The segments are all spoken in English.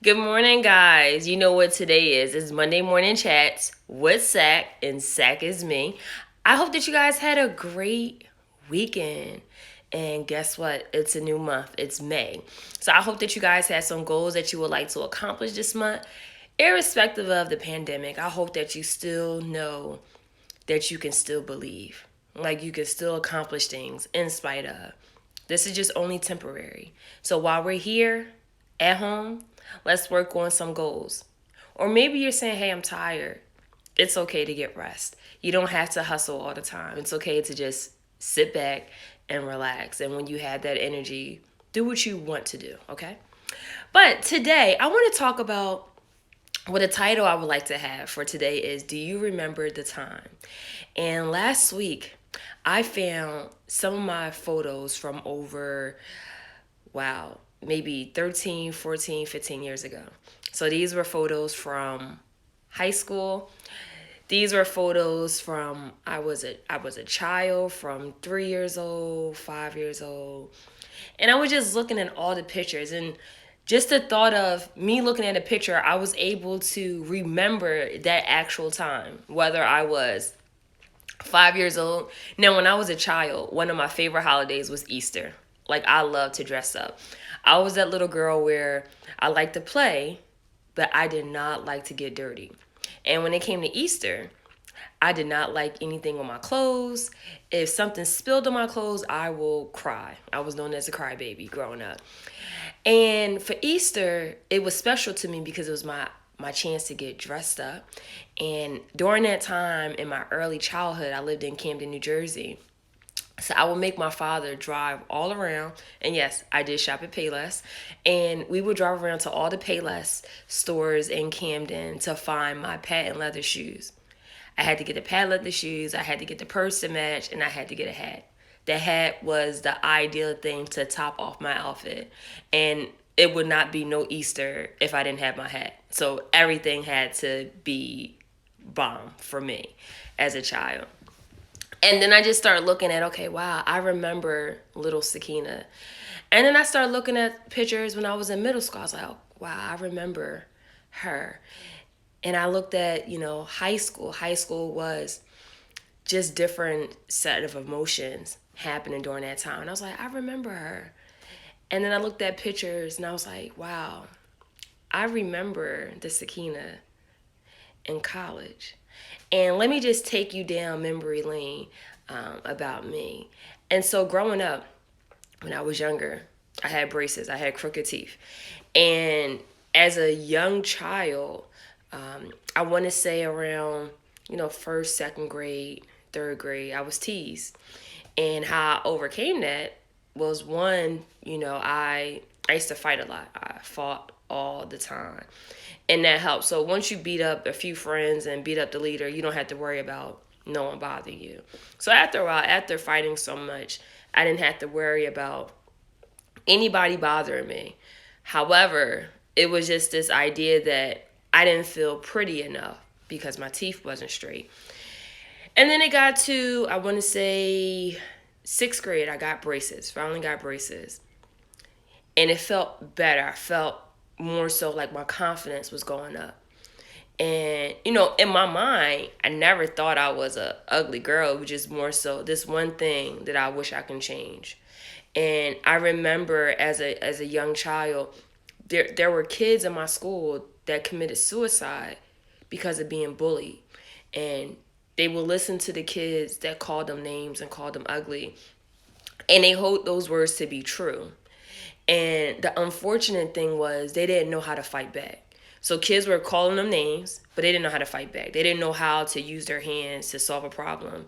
Good morning, guys. You know what today is. It's Monday Morning Chats with Sak, and Sak is me. I hope that you guys had a great weekend. And guess what? It's a new month. It's May. So I hope that you guys had some goals that you would like to accomplish this month. Irrespective of the pandemic, I hope that you still know that you can still believe. Like you can still accomplish things in spite of. This is just only temporary. So while we're here at home, let's work on some goals. Or maybe you're saying, hey, I'm tired. It's okay to get rest. You don't have to hustle all the time. It's okay to just sit back and relax. And when you have that energy, do what you want to do, okay? But today, I want to talk about what a title I would like to have for today is Do You Remember the Time? And last week, I found some of my photos from over, wow, maybe 13, 14, 15 years ago. So these were photos from high school. These were photos from I was a child from 3 years old, 5 years old. And I was just looking at all the pictures, and just the thought of me looking at a picture, I was able to remember that actual time, whether I was 5 years old. Now, when I was a child, one of my favorite holidays was Easter. Like, I love to dress up. I was that little girl where I liked to play, but I did not like to get dirty. And when it came to Easter, I did not like anything on my clothes. If something spilled on my clothes, I will cry. I was known as a crybaby growing up. And for Easter, it was special to me because it was my chance to get dressed up. And during that time in my early childhood, I lived in Camden, New Jersey. So I would make my father drive all around. And yes, I did shop at Payless. And we would drive around to all the Payless stores in Camden to find my patent leather shoes. I had to get the patent leather shoes, I had to get the purse to match, and I had to get a hat. The hat was the ideal thing to top off my outfit. And it would not be no Easter if I didn't have my hat. So everything had to be bomb for me as a child. And then I just started looking at, okay, wow, I remember little Sakina. And then I started looking at pictures when I was in middle school. I was like, oh, wow, I remember her. And I looked at, high school. High school was just different set of emotions happening during that time. And I was like, I remember her. And then I looked at pictures and I was like, wow, I remember the Sakina in college. And let me just take you down memory lane about me. And so growing up, when I was younger, I had braces, I had crooked teeth. And as a young child, I want to say around, first, second grade, third grade, I was teased. And how I overcame that was one, I used to fight a lot. I fought all the time. And that helped. So once you beat up a few friends and beat up the leader, you don't have to worry about no one bothering you. So after a while, after fighting so much, I didn't have to worry about anybody bothering me. However, it was just this idea that I didn't feel pretty enough because my teeth wasn't straight. And then it got to, I want to say, sixth grade, I got braces. Finally got braces. And it felt better. I felt more so like my confidence was going up. And, in my mind, I never thought I was a ugly girl. It was just more so this one thing that I wish I can change. And I remember as a young child, there were kids in my school that committed suicide because of being bullied. And they will listen to the kids that called them names and called them ugly. And they hold those words to be true. And the unfortunate thing was they didn't know how to fight back. So kids were calling them names, but they didn't know how to fight back. They didn't know how to use their hands to solve a problem.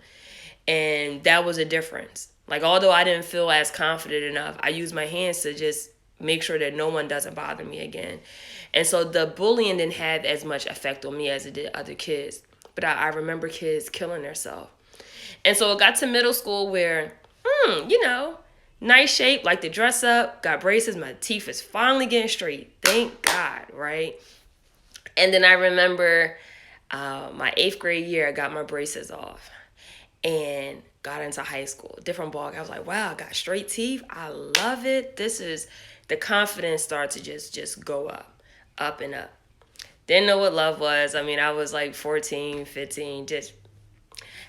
And that was a difference. Like, although I didn't feel as confident enough, I used my hands to just make sure that no one doesn't bother me again. And so the bullying didn't have as much effect on me as it did other kids. But I remember kids killing themselves. And so it got to middle school where, nice shape, like to dress up, got braces, my teeth is finally getting straight. Thank God, right? And then I remember my eighth grade year, I got my braces off and got into high school. Different ball. I was like, wow, I got straight teeth. I love it. The confidence started to just go up. up and up. Didn't know what love was. I mean, I was like 14, 15. Just,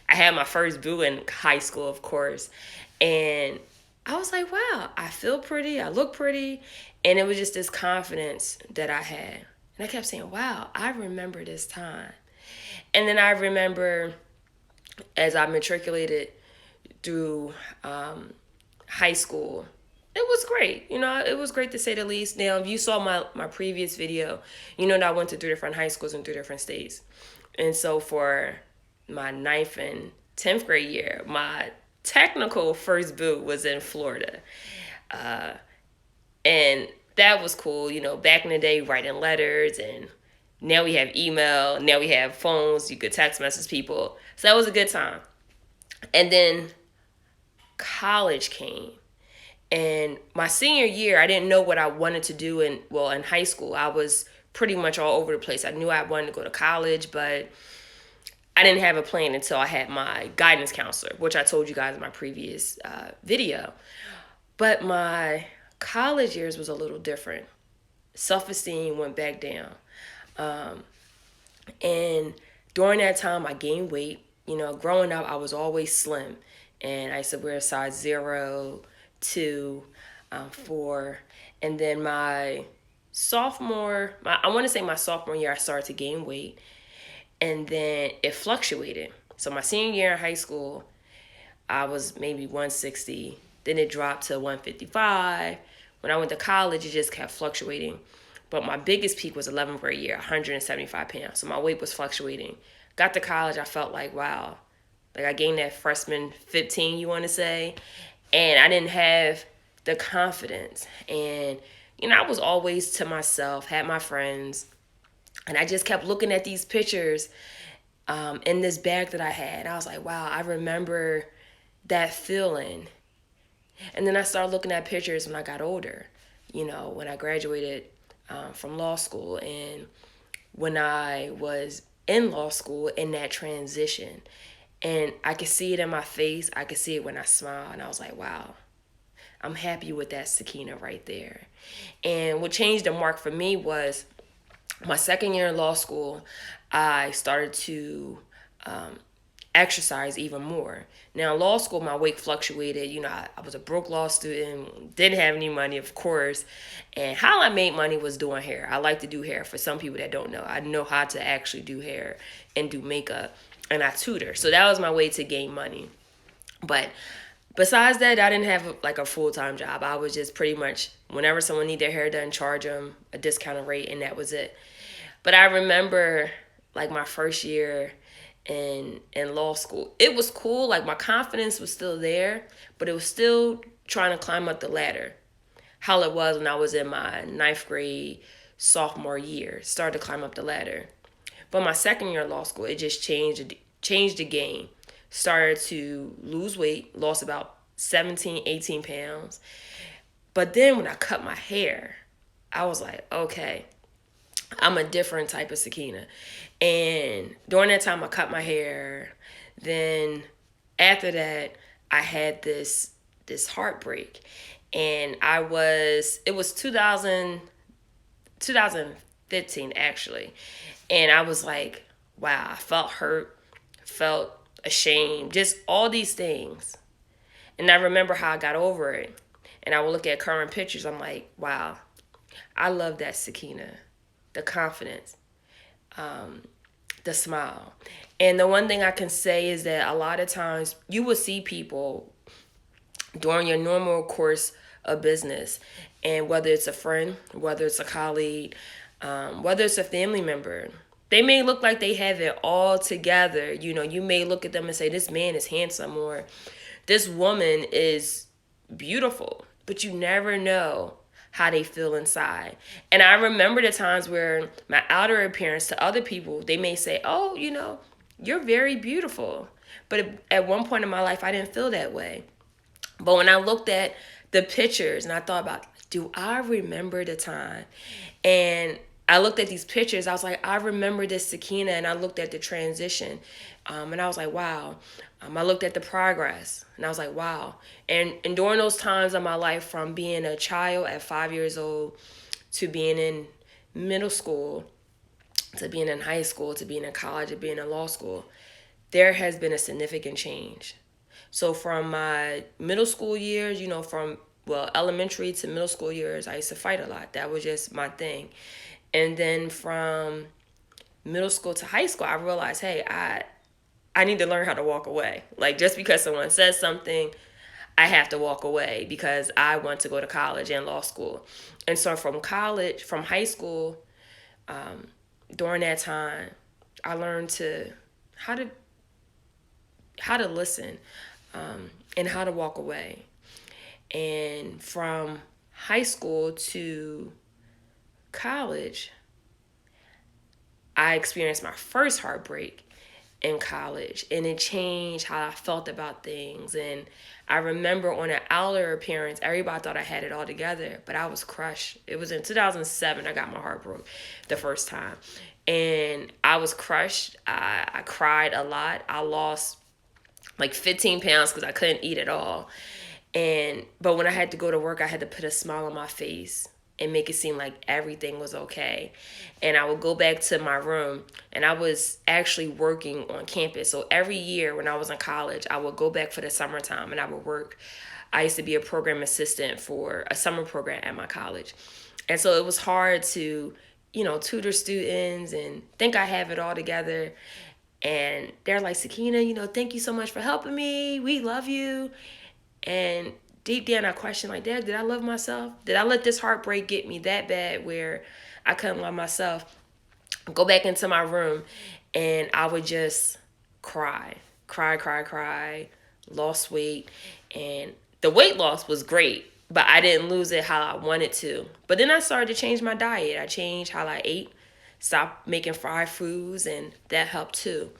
I had my first boo in high school, of course. And I was like, wow, I feel pretty. I look pretty. And it was just this confidence that I had. And I kept saying, wow, I remember this time. And then I remember as I matriculated through high school, it was great. It was great to say the least. Now, if you saw my previous video, you know that I went to 3 different high schools in 3 different states. And so for my ninth and 10th grade year, my technical first boot was in Florida. And that was cool. Back in the day, writing letters, and now we have email. Now we have phones. You could text message people. So that was a good time. And then college came. And my senior year, I didn't know what I wanted to do in high school. I was pretty much all over the place. I knew I wanted to go to college, but I didn't have a plan until I had my guidance counselor, which I told you guys in my previous video. But my college years was a little different. Self-esteem went back down. And during that time, I gained weight. Growing up, I was always slim. And I used to wear a size 0, 2, 4. And then my sophomore year, I started to gain weight. And then it fluctuated. So my senior year in high school, I was maybe 160. Then it dropped to 155. When I went to college, it just kept fluctuating. But my biggest peak was 11th grade year, 175 pounds. So my weight was fluctuating. Got to college, I felt like, wow. Like I gained that freshman 15, you want to say. And I didn't have the confidence. And, I was always to myself, had my friends. And I just kept looking at these pictures in this bag that I had. I was like, wow, I remember that feeling. And then I started looking at pictures when I got older, when I graduated from law school and when I was in law school in that transition. And I could see it in my face. I could see it when I smiled. And I was like, wow, I'm happy with that Sakina right there. And what changed the mark for me was my second year in law school, I started to exercise even more. Now, in law school, my weight fluctuated. I was a broke law student, didn't have any money, of course. And how I made money was doing hair. I like to do hair. For some people that don't know, I know how to actually do hair and do makeup, and I tutor. So that was my way to gain money. But besides that, I didn't have like a full-time job. I was just pretty much, whenever someone needed their hair done, charge them a discounted rate, and that was it. But I remember like my first year in law school, it was cool. Like my confidence was still there, but it was still trying to climb up the ladder. How it was when I was in my ninth grade sophomore year, started to climb up the ladder. But my second year in law school, it just changed the game. Started to lose weight, lost about 17, 18 pounds. But then when I cut my hair, I was like, okay, I'm a different type of Sakina. And during that time, I cut my hair. Then after that, I had this heartbreak. And it was 2015 actually. And I was like, wow, I felt hurt, felt ashamed, just all these things. And I remember how I got over it. And I would look at current pictures. I'm like, wow, I love that Sakina. The confidence, the smile. And the one thing I can say is that a lot of times you will see people during your normal course of business, and whether it's a friend, whether it's a colleague, whether it's a family member, they may look like they have it all together. You may look at them and say, this man is handsome, or this woman is beautiful, but you never know how they feel inside. And I remember the times where my outer appearance to other people, they may say, oh, you're very beautiful. But at one point in my life, I didn't feel that way. But when I looked at the pictures and I thought about, do I remember the time? And I looked at these pictures, I was like, I remember this Sakina, and I looked at the transition. And I was like, wow. I looked at the progress, and I was like, wow. And during those times of my life, from being a child at 5 years old to being in middle school to being in high school to being in college to being in law school, there has been a significant change. So from my middle school years, from elementary to middle school years, I used to fight a lot. That was just my thing. And then from middle school to high school, I realized, hey, I need to learn how to walk away. Like, just because someone says something, I have to walk away because I want to go to college and law school. And so from high school, during that time, I learned how to listen, and how to walk away. And from high school to college, I experienced my first heartbreak in college, and it changed how I felt about things. And I remember on an Aller appearance, everybody thought I had it all together, but I was crushed. It was in 2007 I got my heart broke the first time, and I was crushed. I cried a lot. I lost like 15 pounds because I couldn't eat at all. But when I had to go to work, I had to put a smile on my face and make it seem like everything was okay. And I would go back to my room, and I was actually working on campus. So every year when I was in college, I would go back for the summertime and I would work. I used to be a program assistant for a summer program at my college. And so it was hard to, tutor students and think I have it all together. And they're like, Sakina, thank you so much for helping me. We love you. And deep down I questioned, like, Dad, did I love myself? Did I let this heartbreak get me that bad where I couldn't love myself? Go back into my room and I would just cry, lost weight. And the weight loss was great, but I didn't lose it how I wanted to. But then I started to change my diet. I changed how I ate, stopped making fried foods, and that helped too.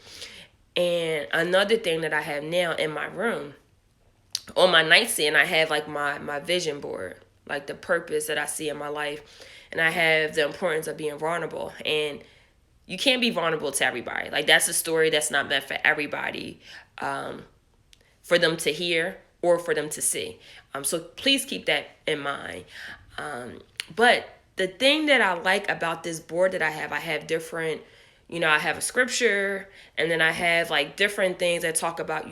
And another thing that I have now in my room, on my nightstand, I have like my vision board, like the purpose that I see in my life. And I have the importance of being vulnerable. And you can't be vulnerable to everybody. Like, that's a story that's not meant for everybody, for them to hear or for them to see. So please keep that in mind. But the thing that I like about this board that I have different, I have a scripture, and then I have like different things that talk about,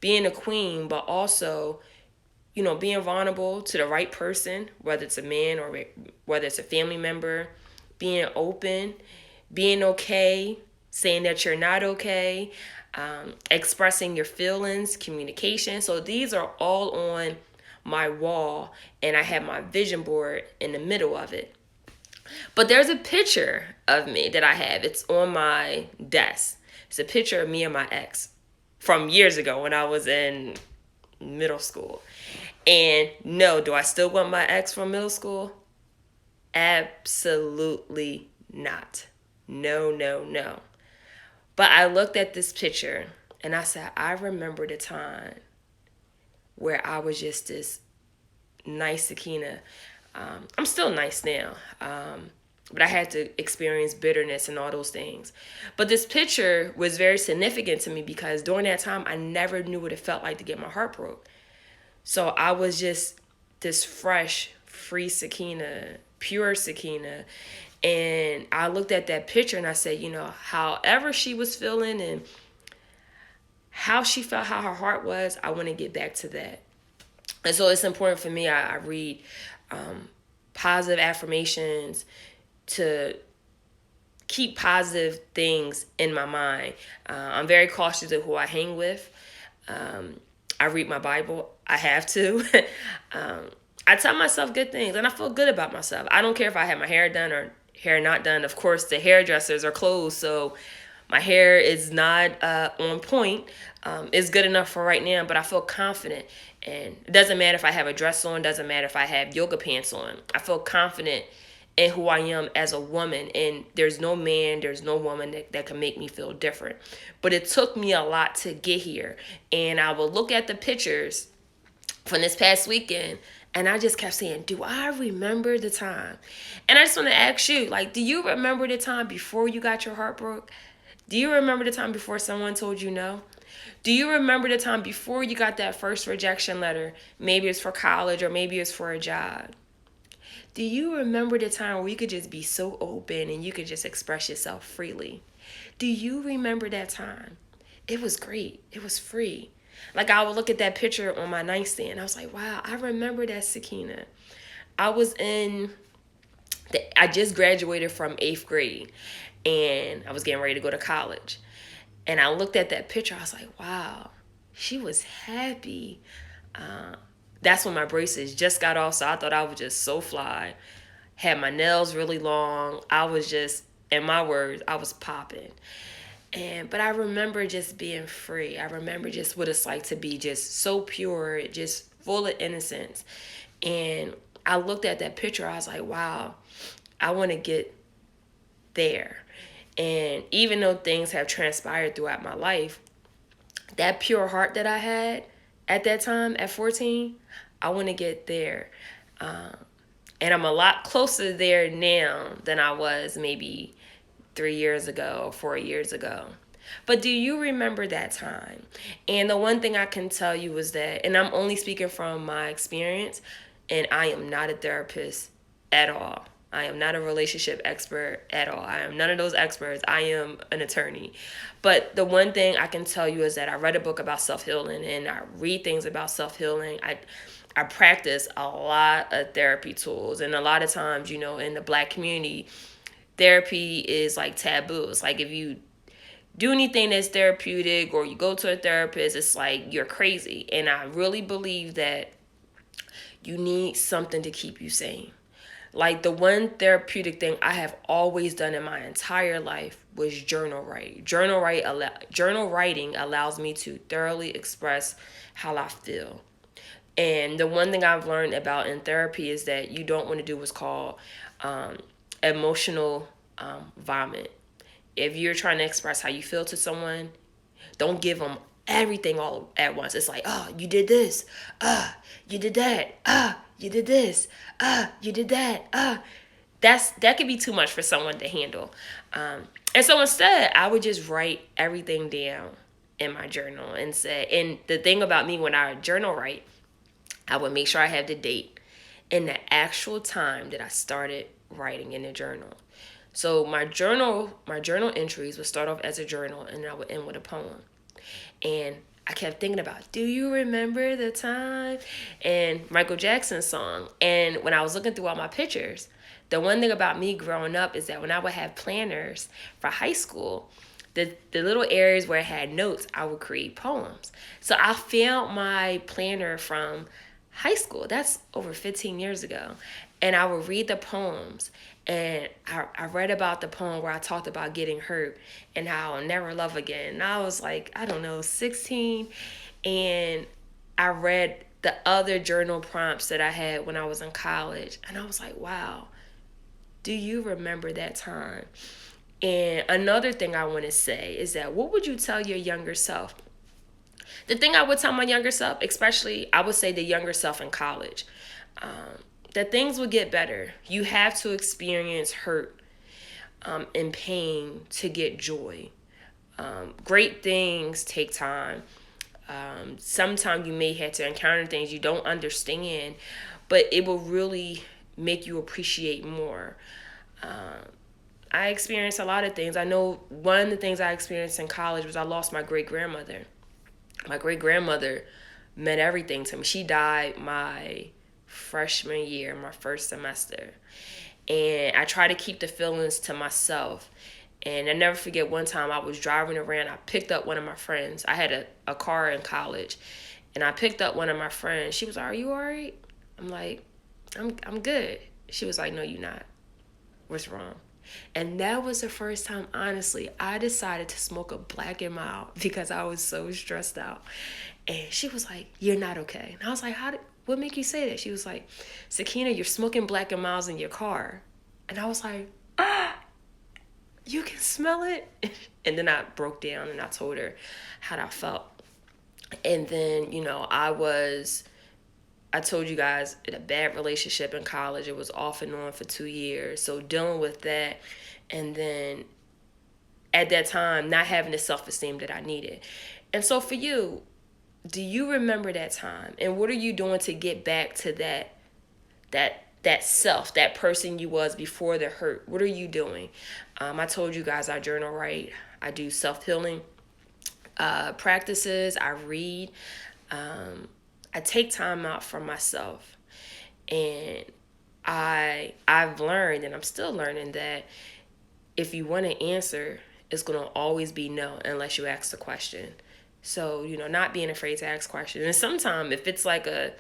being a queen, but also, being vulnerable to the right person, whether it's a man or whether it's a family member, being open, being okay, saying that you're not okay, expressing your feelings, communication. So these are all on my wall, and I have my vision board in the middle of it. But there's a picture of me that I have. It's on my desk. It's a picture of me and my ex from years ago when I was in middle school. And no, do I still want my ex from middle school? Absolutely not. No. But I looked at this picture and I said, I remember the time where I was just this nice Sakina. I'm still nice now. But I had to experience bitterness and all those things. But this picture was very significant to me because during that time, I never knew what it felt like to get my heart broke. So I was just this fresh, free Sakina, pure Sakina. And I looked at that picture and I said, however she was feeling and how she felt, how her heart was, I want to get back to that. And so it's important for me. I read positive affirmations to keep positive things in my mind. I'm very cautious of who I hang with. I read my Bible. I have to. I tell myself good things, and I feel good about myself. I don't care if I have my hair done or hair not done. Of course, the hairdressers are closed, so my hair is not on point. It's good enough for right now, but I feel confident. And it doesn't matter if I have a dress on, doesn't matter if I have yoga pants on. I feel confident in who I am as a woman, and there's no man, there's no woman that can make me feel different. But it took me a lot to get here, and I will look at the pictures from this past weekend, and I just kept saying, do I remember the time? And I just want to ask you, like, do you remember the time before you got your heart broke? Do you remember the time before someone told you no? Do you remember the time before you got that first rejection letter? Maybe it's for college or maybe it's for a job. Do you remember the time where you could just be so open and you could just express yourself freely? Do you remember that time? It was great. It was free. Like I would look at that picture on my nightstand. I was like, wow, I remember that Sakina. I was in I just graduated from 8th grade and I was getting ready to go to college. And I looked at that picture. I was like, wow, she was happy. Uh, that's when my braces just got off. So I thought I was just so fly. Had my nails really long. I was just, in my words, I was popping. But I remember just being free. I remember just what it's like to be just so pure, just full of innocence. And I looked at that picture. I was like, wow, I want to get there. And even though things have transpired throughout my life, that pure heart that I had at that time at 14, I want to get there. And I'm a lot closer there now than I was maybe 3 years ago, 4 years ago. But do you remember that time? And the one thing I can tell you is that, and I'm only speaking from my experience, and I am not a therapist at all. I am not a relationship expert at all. I am none of those experts. I am an attorney. But the one thing I can tell you is that I read a book about self-healing and I read things about self-healing. I practice a lot of therapy tools. And a lot of times, in the Black community, therapy is like taboo. It's like if you do anything that's therapeutic or you go to a therapist, it's like you're crazy. And I really believe that you need something to keep you sane. Like the one therapeutic thing I have always done in my entire life was journal write. Journal writing allows me to thoroughly express how I feel. And the one thing I've learned about in therapy is that you don't want to do what's called emotional vomit. If you're trying to express how you feel to someone, don't give them everything all at once. It's like, oh, you did this. You did that. You did this. You did that. That could be too much for someone to handle. And so instead, I would just write everything down in my journal and say, and the thing about me when I journal write, I would make sure I have the date and the actual time that I started writing in the journal. So my journal entries would start off as a journal and I would end with a poem. And I kept thinking about, do you remember the time? And Michael Jackson's song. And when I was looking through all my pictures, the one thing about me growing up is that when I would have planners for high school, the little areas where I had notes, I would create poems. So I found my planner from high school. That's over 15 years ago. And I would read the poems. And I read about the poem where I talked about getting hurt and how I'll never love again. And I was like, I don't know, 16. And I read the other journal prompts that I had when I was in college. And I was like, wow, do you remember that time? And another thing I want to say is that what would you tell your younger self? The thing I would tell my younger self, especially I would say the younger self in college, that things will get better. You have to experience hurt and pain to get joy. Great things take time. Sometimes you may have to encounter things you don't understand, but it will really make you appreciate more. I experienced a lot of things. I know one of the things I experienced in college was I lost my great-grandmother. My great-grandmother meant everything to me. She died my freshman year, my first semester. And I try to keep the feelings to myself. And I never forget one time I was driving around. I picked up one of my friends. I had a car in college. And I picked up one of my friends. She was like, are you all right? I'm like, I'm good. She was like, no, you're not. What's wrong? And that was the first time, honestly, I decided to smoke a Black and Mild because I was so stressed out. And she was like, you're not okay. And I was like, what make you say that? She was like, Sakina, you're smoking Black and Milds in your car. And I was like, you can smell it? And then I broke down and I told her how I felt. And then, I told you guys, in a bad relationship in college. It was off and on for 2 years. So dealing with that, and then at that time, not having the self-esteem that I needed. And so for you, do you remember that time? And what are you doing to get back to that that self, that person you was before the hurt. What are you doing? I told you guys I journal, right? I do self-healing practices. I read. I take time out for myself. And I've learned, and I'm still learning, that if you want to answer, it's going to always be no unless you ask the question. So, not being afraid to ask questions. And sometimes if it's like a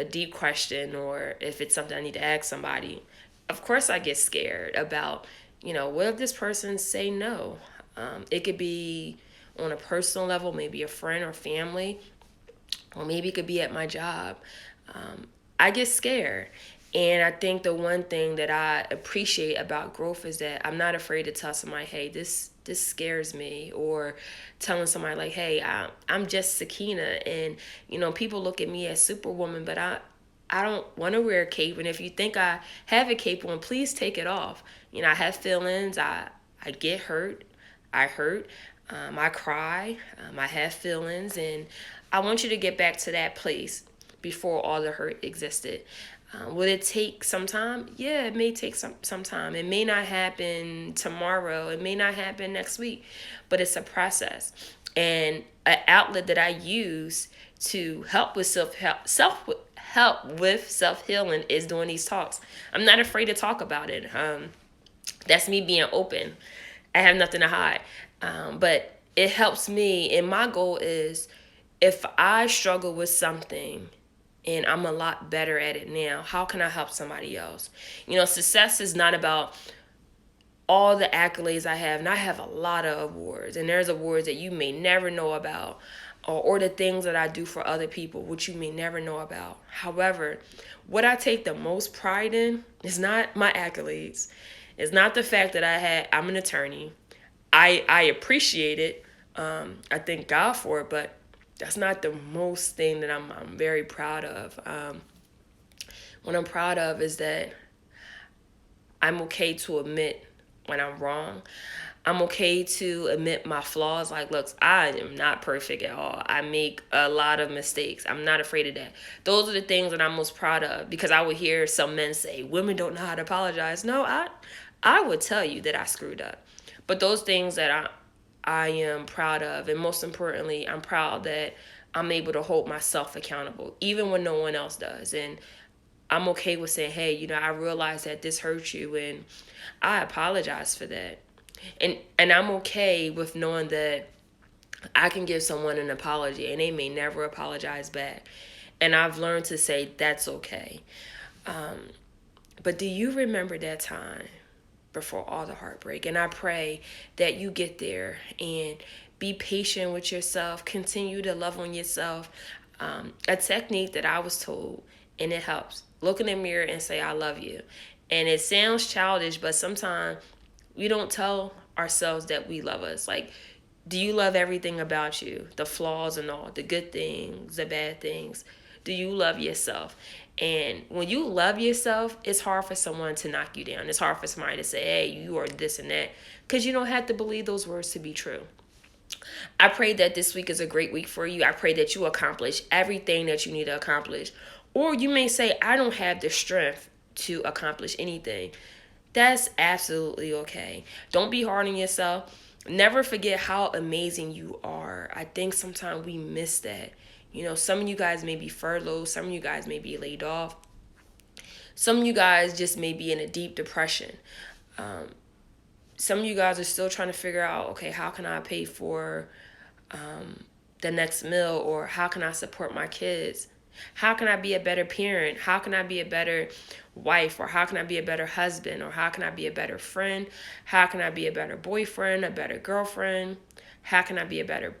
deep question, or if it's something I need to ask somebody, of course I get scared about, what if this person say no? It could be on a personal level, maybe a friend or family, or maybe it could be at my job. I get scared. And I think the one thing that I appreciate about growth is that I'm not afraid to tell somebody, hey, this scares me, or telling somebody like, hey, I'm just Sakina, and people look at me as Superwoman, but I don't want to wear a cape, and if you think I have a cape on, please take it off. I have feelings. I get hurt. I hurt. I cry. I have feelings, and I want you to get back to that place before all the hurt existed. Will it take some time? Yeah, it may take some time. It may not happen tomorrow. It may not happen next week, but it's a process. And an outlet that I use to help with self-help with self-healing is doing these talks. I'm not afraid to talk about it. That's me being open. I have nothing to hide. But it helps me, and my goal is, if I struggle with something and I'm a lot better at it now, how can I help somebody else? Success is not about all the accolades I have, and I have a lot of awards, and there's awards that you may never know about, or the things that I do for other people, which you may never know about. However, what I take the most pride in is not my accolades. It's not the fact that I'm an attorney. I appreciate it. I thank God for it, but that's not the most thing that I'm very proud of. What I'm proud of is that I'm okay to admit when I'm wrong. I'm okay to admit my flaws. Like, look, I am not perfect at all. I make a lot of mistakes. I'm not afraid of that. Those are the things that I'm most proud of, because I would hear some men say, women don't know how to apologize. No, I would tell you that I screwed up. But those things that I am proud of, and most importantly, I'm proud that I'm able to hold myself accountable, even when no one else does. And I'm okay with saying, hey, I realize that this hurt you, and I apologize for that. And I'm okay with knowing that I can give someone an apology and they may never apologize back. And I've learned to say that's okay. But do you remember that time before all the heartbreak? And I pray that you get there and be patient with yourself. Continue to love on yourself. A technique that I was told, and it helps. Look in the mirror and say, I love you. And it sounds childish, but sometimes we don't tell ourselves that we love us. Like, do you love everything about you? The flaws and all, the good things, the bad things. Do you love yourself? And when you love yourself, it's hard for someone to knock you down. It's hard for somebody to say, hey, you are this and that, because you don't have to believe those words to be true. I pray that this week is a great week for you. I pray that you accomplish everything that you need to accomplish. Or you may say, I don't have the strength to accomplish anything. That's absolutely okay. Don't be hard on yourself. Never forget how amazing you are. I think sometimes we miss that. Some of you guys may be furloughed. Some of you guys may be laid off. Some of you guys just may be in a deep depression. Some of you guys are still trying to figure out, okay, how can I pay for the next meal, or how can I support my kids? How can I be a better parent? How can I be a better wife? Or how can I be a better husband? Or how can I be a better friend? How can I be a better boyfriend, a better girlfriend? How can I be a better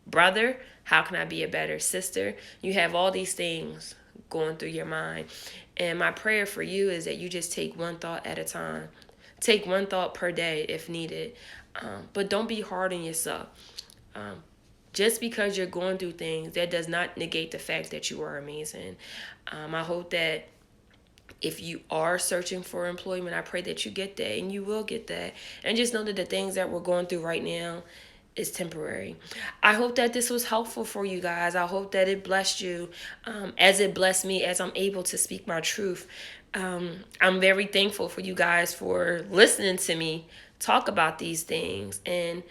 brother? How can I be a better sister? You have all these things going through your mind. And my prayer for you is that you just take one thought at a time. Take one thought per day if needed. But don't be hard on yourself. Just because you're going through things, that does not negate the fact that you are amazing. I hope that if you are searching for employment, I pray that you get that, and you will get that. And just know that the things that we're going through right now is temporary. I hope that this was helpful for you guys. I hope that it blessed you as it blessed me, as I'm able to speak my truth. I'm very thankful for you guys for listening to me talk about these things, and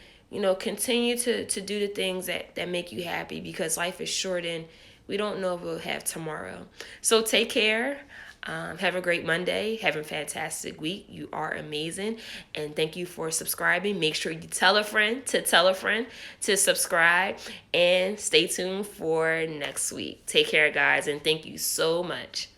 continue to do the things that make you happy, because life is short and we don't know if we'll have tomorrow. So take care. Have a great Monday. Have a fantastic week. You are amazing. And thank you for subscribing. Make sure you tell a friend to subscribe. And stay tuned for next week. Take care, guys. And thank you so much.